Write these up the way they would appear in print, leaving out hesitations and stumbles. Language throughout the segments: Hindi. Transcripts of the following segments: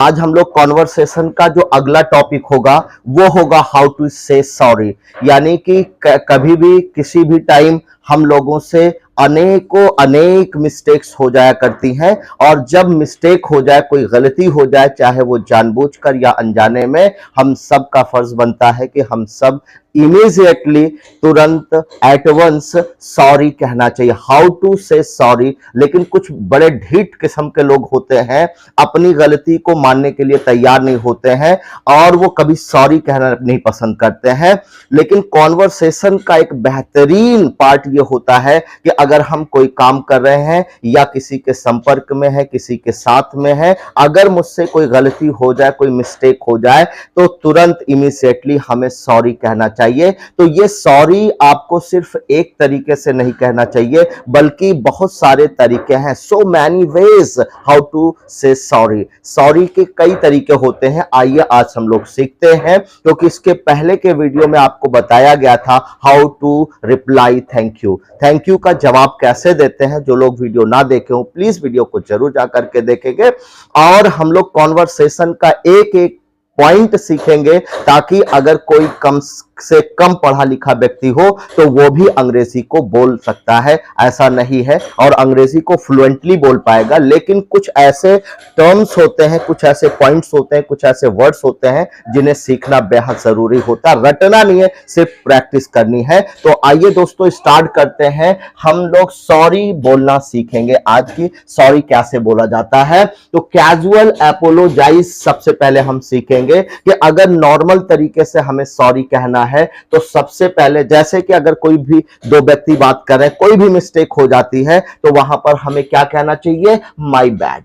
आज हम लोग कॉन्वर्सेशन का जो अगला टॉपिक होगा वो होगा हाउ टू से सॉरी। यानी कि कभी भी किसी भी टाइम हम लोगों से अनेकों अनेक मिस्टेक्स हो जाया करती हैं, और जब मिस्टेक हो जाए, कोई गलती हो जाए, चाहे वो जानबूझकर या अनजाने में, हम सब का फर्ज बनता है कि हम सब इमीडिएटली, तुरंत, एट वंस सॉरी कहना चाहिए। How to say sorry. लेकिन कुछ बड़े ढीठ किस्म के लोग होते हैं, अपनी गलती को मानने के लिए तैयार नहीं होते हैं और वो कभी सॉरी कहना नहीं पसंद करते हैं। लेकिन कॉन्वर्सेशन का एक बेहतरीन पार्ट ये होता है कि अगर हम कोई काम कर रहे हैं या किसी के संपर्क में है, किसी के साथ में है, अगर मुझसे कोई गलती हो जाए, कोई मिस्टेक हो जाए, तो तुरंत इमीडिएटली हमें सॉरी कहना चाहिए। तो ये सॉरी आपको सिर्फ एक तरीके से नहीं कहना चाहिए, बल्कि बहुत सारे तरीके हैं। So many ways how to say sorry. Sorry के कई तरीके होते हैं। आइए आज हम लोग सीखते हैं, क्योंकि इसके पहले के वीडियो में आपको बताया गया था how to reply thank you. Thank you का जवाब कैसे देते हैं। जो लोग वीडियो ना देखे हो प्लीज वीडियो को जरूर जाकर के देखेंगे, और हम लोग कॉन्वर्सेशन का एक एक पॉइंट सीखेंगे, ताकि अगर कोई कम से कम पढ़ा लिखा व्यक्ति हो तो वो भी अंग्रेजी को बोल सकता है। ऐसा नहीं है, और अंग्रेजी को फ्लुएंटली बोल पाएगा। लेकिन कुछ ऐसे टर्म्स होते हैं, कुछ ऐसे पॉइंट्स होते हैं, कुछ ऐसे वर्ड्स होते हैं जिन्हें सीखना बेहद जरूरी होता है। रटना नहीं है, सिर्फ प्रैक्टिस करनी है। तो आइए दोस्तों स्टार्ट करते हैं। हम लोग सॉरी बोलना सीखेंगे आज की। सॉरी कैसे बोला जाता है, तो कैजुअल एपोलोजाइज सबसे पहले हम सीखेंगे कि अगर नॉर्मल तरीके से हमें सॉरी कहना है तो सबसे पहले, जैसे कि अगर कोई भी दो व्यक्ति बात कर रहे हैं, कोई भी मिस्टेक हो जाती है, तो वहां पर हमें क्या कहना चाहिए? My bad.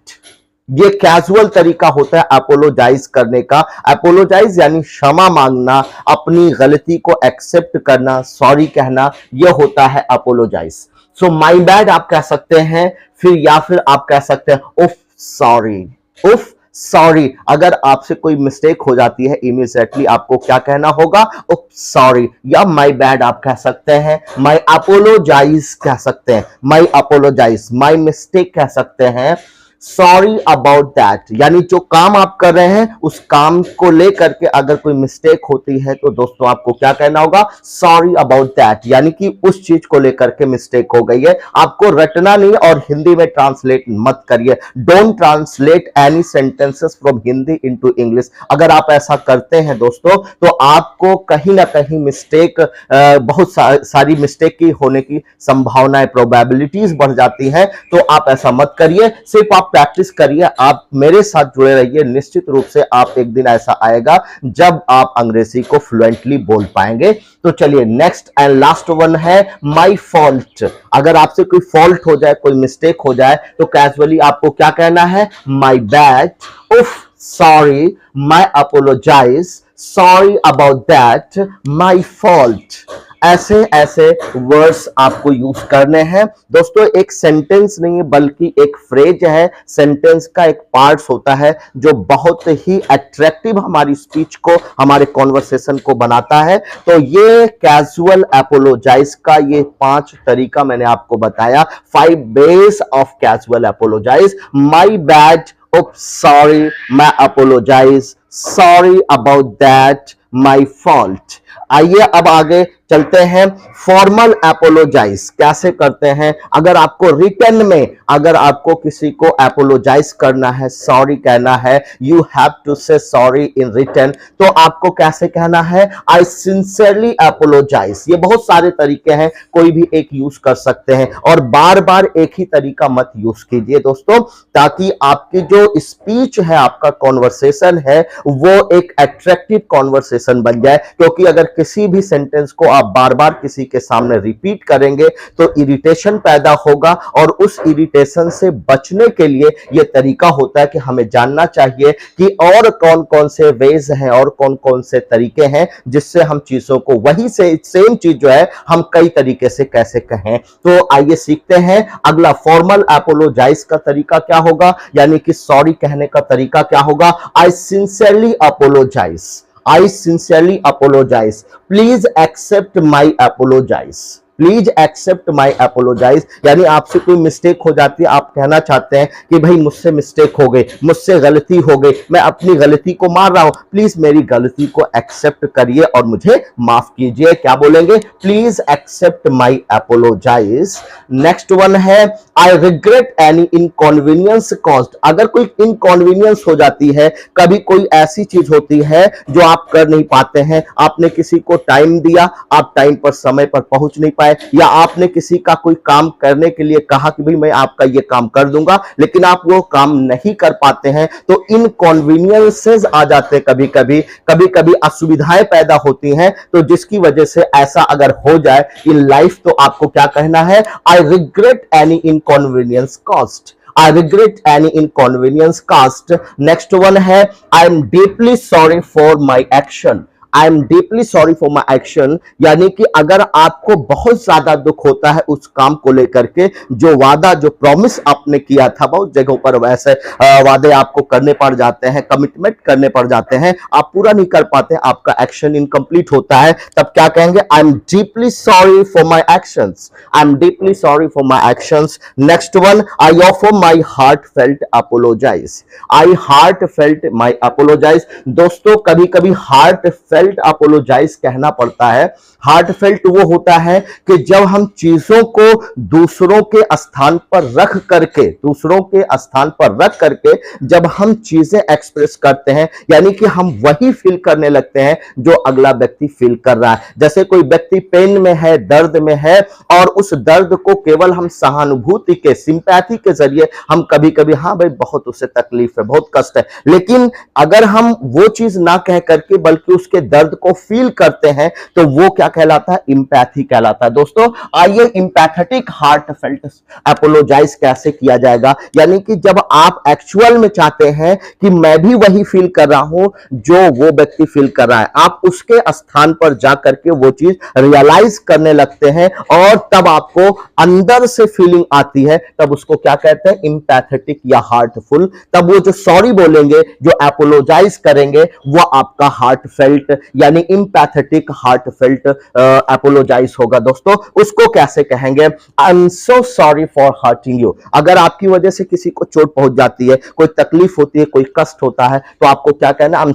ये कैजुअल तरीका होता है अपोलोजाइज करने का। अपोलोजाइज यानी क्षमा मांगना, अपनी गलती को एक्सेप्ट करना, सॉरी कहना, यह होता है अपोलोजाइज। सो माय बैड आप कह सकते हैं, फिर या फिर आप कह सकते हैं उफ सॉरी। उफ सॉरी। अगर आपसे कोई मिस्टेक हो जाती है, इमीडिएटली आपको क्या कहना होगा? उफ सॉरी। या माय बैड आप कह सकते हैं, माय अपोलोजाइज कह सकते हैं, माय अपोलोजाइज, माय मिस्टेक कह सकते हैं, सॉरी अबाउट दैट। यानी जो काम आप कर रहे हैं उस काम को लेकर के अगर कोई मिस्टेक होती है तो दोस्तों आपको क्या कहना होगा? Sorry about that. यानी कि उस चीज को लेकर के मिस्टेक हो गई है। आपको रटना नहीं और हिंदी में ट्रांसलेट मत करिए। Don't translate any sentences from Hindi into English. अगर आप ऐसा करते हैं दोस्तों तो आपको कहीं ना कहीं मिस्टेक, बहुत सारी मिस्टेक की होने की संभावनाएं, प्रोबेबिलिटीज बढ़ जाती हैं। तो आप ऐसा मत करिए, सिर्फ आप प्रैक्टिस करिए। आप मेरे साथ जुड़े रहिए। निश्चित रूप से आप एक दिन ऐसा आएगा जब आप अंग्रेजी को फ्लुएंटली बोल पाएंगे। तो चलिए नेक्स्ट एंड लास्ट वन है माय फॉल्ट। अगर आपसे कोई फॉल्ट हो जाए, कोई मिस्टेक हो जाए, तो कैजुअली आपको क्या कहना है? My bad, oops sorry, my apologize, sorry about that, my fault. ऐसे ऐसे वर्ड्स आपको यूज करने हैं दोस्तों। एक सेंटेंस नहीं है बल्कि एक फ्रेज है। सेंटेंस का एक पार्ट्स होता है जो बहुत ही अट्रैक्टिव हमारी स्पीच को, हमारे कॉन्वर्सेशन को बनाता है। तो ये कैजुअल एपोलोजाइज का ये 5 तरीका मैंने आपको बताया। 5 ways of casual apologize. My bad, oops sorry, मैं apologize, sorry about that, my fault. आइए अब आगे चलते हैं। फॉर्मल एपोलोजाइज कैसे करते हैं? अगर आपको रिटर्न में, अगर आपको किसी को एपोलोजाइज करना है, सॉरी कहना है, you have to say sorry in return, तो आपको कैसे कहना है? I sincerely apologise. ये बहुत सारे तरीके हैं, कोई भी एक यूज कर सकते हैं, और बार बार एक ही तरीका मत यूज कीजिए दोस्तों, ताकि आपकी जो स्पीच है, आपका कॉन्वर्सेशन है, वो एक अट्रैक्टिव कॉन्वर्सेशन बन जाए। क्योंकि अगर किसी भी सेंटेंस को आप बार बार किसी के सामने रिपीट करेंगे तो इरिटेशन पैदा होगा, और उस इरिटेशन से बचने के लिए यह तरीका होता है कि हमें जानना चाहिए कि और कौन कौन से वेज हैं और कौन कौन से तरीके हैं जिससे हम चीजों को, वही से सेम चीज जो है, हम कई तरीके से कैसे कहें। तो आइए सीखते हैं। अगला फॉर्मल एपोलोजाइज का तरीका क्या होगा, यानी कि सॉरी कहने का तरीका क्या होगा? I sincerely apologize, I sincerely apologize. Please accept my apologize. Please accept my apologize, यानी आपसे कोई मिस्टेक हो जाती है, आप कहना चाहते हैं कि भाई मुझसे मिस्टेक हो गई, मुझसे गलती हो गई, मैं अपनी गलती को मान रहा हूं, प्लीज मेरी गलती को एक्सेप्ट करिए और मुझे माफ कीजिए। क्या बोलेंगे? Please accept my apologize. Next one है I regret any inconvenience caused. अगर कोई इनकॉन्वीनियंस हो जाती है, कभी कोई ऐसी चीज होती है जो आप कर नहीं पाते हैं, आपने किसी को टाइम दिया, आप टाइम पर समय पर पहुंच नहीं पाए, या आपने किसी का कोई काम करने के लिए कहा कि भाई मैं आपका ये काम कर दूंगा, लेकिन आप वो काम नहीं कर पाते हैं, तो इनकॉन्वीनियंसेस आ जाते हैं, कभी कभी असुविधाएं पैदा होती हैं, तो जिसकी वजह से ऐसा अगर हो जाए इन लाइफ, तो आपको क्या कहना है? I regret any inconvenience caused. I regret any inconvenience caused. Next one है I am deeply sorry for my action. I am deeply sorry for my action, यानी कि अगर आपको बहुत ज्यादा दुख होता है उस काम को लेकर के, जो वादा, जो प्रॉमिस आपने किया था, बहुत जगहों पर वैसे वादे आपको करने पड़ जाते हैं, कमिटमेंट करने पड़ जाते हैं, आप पूरा नहीं कर पाते, आपका एक्शन इनकम्प्लीट होता है, तब क्या कहेंगे? I am deeply sorry for my actions. I am deeply sorry for my actions. Next one I offer my heartfelt apologize. I heartfelt my apologize. दोस्तों कभी कभी हार्ट फेल्ट अपोलोजाइज कहना पड़ता है। हार्ट फेल्ट वो होता है कि जब हम चीजों को दूसरों के स्थान पर रख करके जब हम चीजें एक्सप्रेस करते हैं, यानी कि हम वही फील करने लगते हैं जो अगला व्यक्ति फील कर रहा है। जैसे कोई व्यक्ति पेन में है, दर्द में है, और उस दर्द को केवल हम सहानुभूति के, सिंपैथी के जरिए हम कभी कभी, हाँ भाई बहुत उसे तकलीफ है, बहुत कष्ट है, लेकिन अगर हम वो चीज ना कह करके बल्कि उसके दर्द को फील करते हैं, तो वो क्या कहलाता है? इंपैथी कहलाता है। दोस्तों आइए इंपैथेटिक हार्ट फेल्ट अपोलोजाइज कैसे किया जाएगा, यानी कि जब आप एक्चुअल में चाहते हैं कि मैं भी वही फील कर रहा हूं जो वो व्यक्ति फील कर रहा है, आप उसके स्थान पर जाकर के वो चीज रियलाइज करने लगते हैं, और तब आपको अंदर से फीलिंग आती है, तब उसको क्या कहते हैं? इंपैथेटिक या हार्टफुल। तब वो जो सॉरी बोलेंगे, जो अपोलोजाइज करेंगे, वो आपका हार्ट फेल्ट यानी इंपैथेटिक हार्ट फेल्ट अपोलोजाइज होगा। दोस्तों उसको कैसे कहेंगे? I am so sorry for hurting you. अगर आपकी वजह से किसी को चोट पहुंच जाती है, कोई तकलीफ होती है, कोई कष्ट होता है, तो आपको क्या कहना? आई एम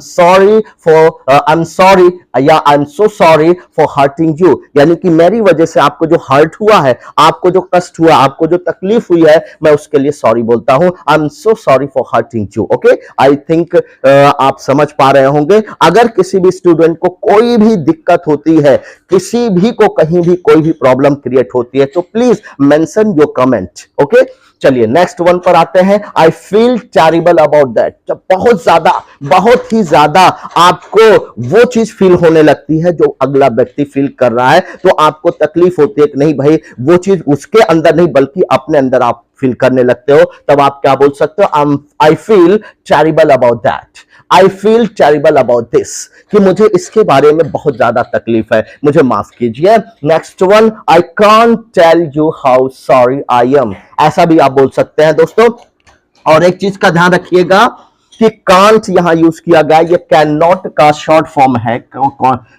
सॉरी या आई am so sorry for hurting you, यानी कि मेरी वजह से आपको जो हर्ट हुआ है, आपको जो कष्ट हुआ, आपको जो तकलीफ हुई है, मैं उसके लिए सॉरी बोलता हूं। आई am so sorry for hurting you. Okay, I think आप समझ पा रहे होंगे। अगर किसी भी स्टूडेंट को कोई भी दिक्कत होती है, किसी भी को कहीं भी कोई भी प्रॉब्लम क्रिएट होती है, तो please mention your comment. Okay, चलिए नेक्स्ट वन पर आते हैं। I feel terrible about that. जब बहुत ही ज्यादा आपको वो चीज फील होने लगती है जो अगला व्यक्ति फील कर रहा है, तो आपको तकलीफ होती है कि नहीं भाई, वो चीज उसके अंदर नहीं बल्कि अपने अंदर आप फील करने लगते हो, तब आप क्या बोल सकते हो? I feel terrible about that. I feel terrible about this, कि मुझे इसके बारे में बहुत ज्यादा तकलीफ है, मुझे माफ कीजिए। Next one, I can't tell you how sorry I am. ऐसा भी आप बोल सकते हैं दोस्तों। और एक चीज का ध्यान रखिएगा कि कांट यहां यूज किया गया, ये कैन नॉट का शॉर्ट फॉर्म है।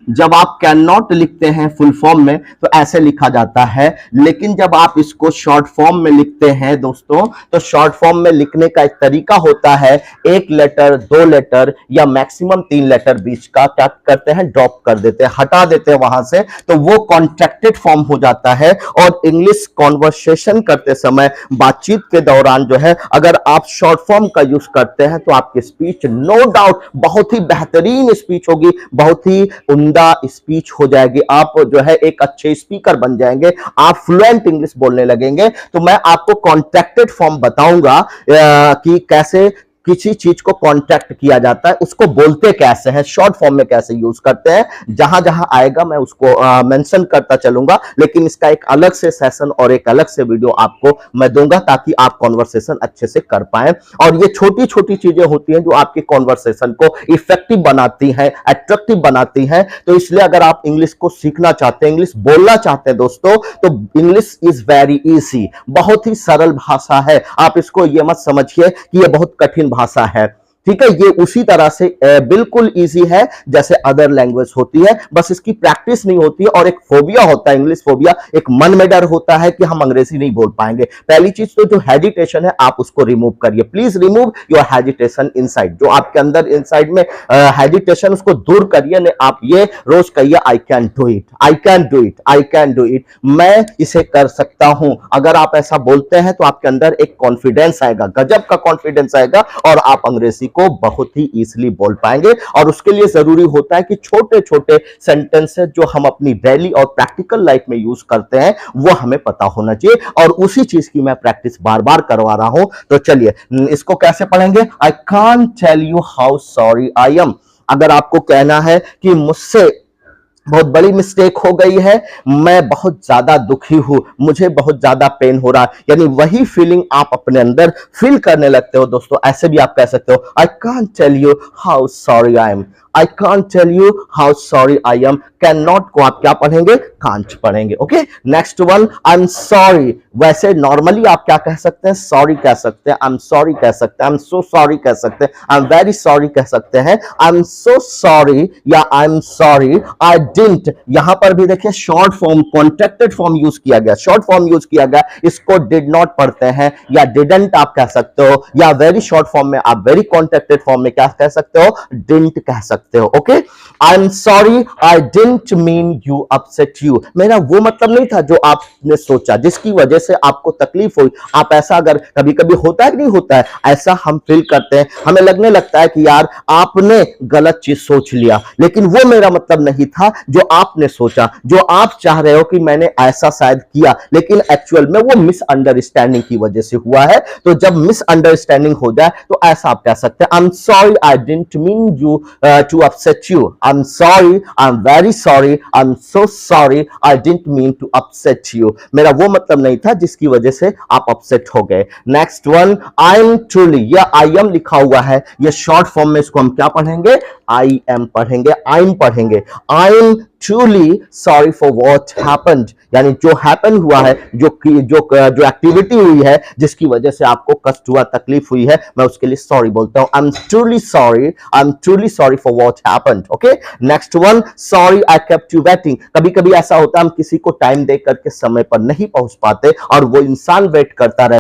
जब आप कैन नॉट लिखते हैं फुल फॉर्म में तो ऐसे लिखा जाता है, लेकिन जब आप इसको शॉर्ट फॉर्म में लिखते हैं दोस्तों, तो शॉर्ट फॉर्म में लिखने का एक तरीका होता है, एक लेटर, दो लेटर या मैक्सिमम 3 लेटर बीच का क्या करते हैं? ड्रॉप कर देते हैं, हटा देते हैं वहां से, तो वो कॉन्ट्रैक्टेड फॉर्म हो जाता है। और इंग्लिश कॉन्वर्सेशन करते समय, बातचीत के दौरान जो है, अगर आप शॉर्ट फॉर्म का यूज करते हैं तो आपकी स्पीच नो डाउट बहुत ही बेहतरीन स्पीच होगी, बहुत ही उम्दा स्पीच हो जाएगी, आप जो है एक अच्छे स्पीकर बन जाएंगे, आप फ्लुएंट इंग्लिश बोलने लगेंगे। तो मैं आपको कॉन्ट्रैक्टेड फॉर्म बताऊंगा कि कैसे किसी चीज को कॉन्ट्रैक्ट किया जाता है, उसको बोलते कैसे हैं, शॉर्ट फॉर्म में कैसे यूज करते हैं। जहां जहां आएगा मैं उसको मेंशन करता चलूंगा, लेकिन इसका एक अलग से सेशन और एक अलग से वीडियो आपको मैं दूंगा, ताकि आप कॉन्वर्सेशन अच्छे से कर पाए। और ये छोटी छोटी चीजें होती हैं जो आपकी कॉन्वर्सेशन को इफेक्टिव बनाती हैं, अट्रैक्टिव बनाती हैं। तो इसलिए अगर आप इंग्लिश को सीखना चाहते हैं, इंग्लिश बोलना चाहते हैं दोस्तों, तो इंग्लिश इज वेरी इजी, बहुत ही सरल भाषा है। आप इसको ये मत समझिए कि ये बहुत कठिन भाषा है। ठीक है, ये उसी तरह से बिल्कुल इजी है जैसे अदर लैंग्वेज होती है, बस इसकी प्रैक्टिस नहीं होती है। और एक फोबिया होता है, इंग्लिश फोबिया, एक मन में डर होता है कि हम अंग्रेजी नहीं बोल पाएंगे। पहली चीज तो जो हेजिटेशन है आप उसको रिमूव करिए, please remove your hesitation inside. जो आपके अंदर इनसाइड में हेजिटेशन, उसको दूर करिए। नहीं, आप ये रोज कहिए, I can do it, I can do it, I can do it, मैं इसे कर सकता हूं। अगर आप ऐसा बोलते हैं तो आपके अंदर एक कॉन्फिडेंस आएगा, गजब का कॉन्फिडेंस आएगा, और आप अंग्रेजी को बहुत ही इजीली बोल पाएंगे। और उसके लिए जरूरी होता है कि छोटे छोटे सेंटेंसेस जो हम अपनी डेली और प्रैक्टिकल लाइफ में यूज करते हैं वो हमें पता होना चाहिए, और उसी चीज की मैं प्रैक्टिस बार बार करवा रहा हूं। तो चलिए इसको कैसे पढ़ेंगे? I can't tell you how sorry I am. अगर आपको कहना है कि मुझसे बहुत बड़ी मिस्टेक हो गई है, मैं बहुत ज्यादा दुखी हूं, मुझे बहुत ज्यादा पेन हो रहा है, यानी वही फीलिंग आप अपने अंदर फील करने लगते हो दोस्तों। ऐसे भी आप कह सकते हो, I can't tell you how sorry I am, I can't tell you how sorry I am. Can not को आप क्या पढ़ेंगे? कांट पढ़ेंगे। Okay, next one, I am sorry. वैसे नॉर्मली आप क्या कह सकते हैं? सॉरी कह सकते हैं, आई एम सॉरी कह सकते हैं, आई एम सो सॉरी कह सकते हैं, आई एम वेरी सॉरी कह सकते हैं, आई एम सो सॉरी या आई एम सॉरी आई डिडंट। यहां पर भी देखिए short form, contracted form use किया गया, शॉर्ट फॉर्म यूज किया गया। इसको डिड नॉट पढ़ते हैं या डिडंट आप कह सकते हो, या वेरी शॉर्ट फॉर्म में आप वेरी कॉन्ट्रैक्टेड फॉर्म में क्या कह सकते हो? डिडंट कह सकते हो। Okay, I am sorry I didn't mean you upset you. मेरा वो मतलब नहीं था जो आपने सोचा, जिसकी वजह से आपको तकलीफ हुई। आप ऐसा, अगर कभी कभी होता है कि नहीं होता है, ऐसा हम फील करते हैं, हमें लगने लगता है कि यार आपने गलत चीज सोच लिया, लेकिन वो मेरा मतलब नहीं था जो आपने सोचा। जो आप चाह रहे हो कि मैंने ऐसा शायद किया, लेकिन एक्चुअल में वो मिसअंडरस्टैंडिंग की वजह से हुआ है। तो जब मिसअंडरस्टैंडिंग हो जाए तो ऐसा आप कह सकते हैं, I am sorry I didn't mean you to upset you, I am sorry, I am very sorry, I am so sorry, I didn't mean to upset you. मेरा वो मतलब नहीं था जिसकी वजह से आप अपसेट हो गए। Next one, I am truly. ये आई एम लिखा हुआ है, ये शॉर्ट फॉर्म में इसको हम क्या पढ़ेंगे? आई एम पढ़ेंगे, आई एम पढ़ेंगे। I am truly sorry for what happened, यानी जो हैपन हुआ है, जो एक्टिविटी हुई है जिसकी वजह से आपको कष्ट हुआ, तकलीफ हुई है, मैं उसके लिए सॉरी बोलता हूं। I am truly sorry, I am truly sorry for what happened. Okay, next one, sorry I kept you waiting. कभी कभी ऐसा होता है हम किसी को टाइम दे करके समय पर नहीं पहुंच पाते और वो इंसान वेट करता रहता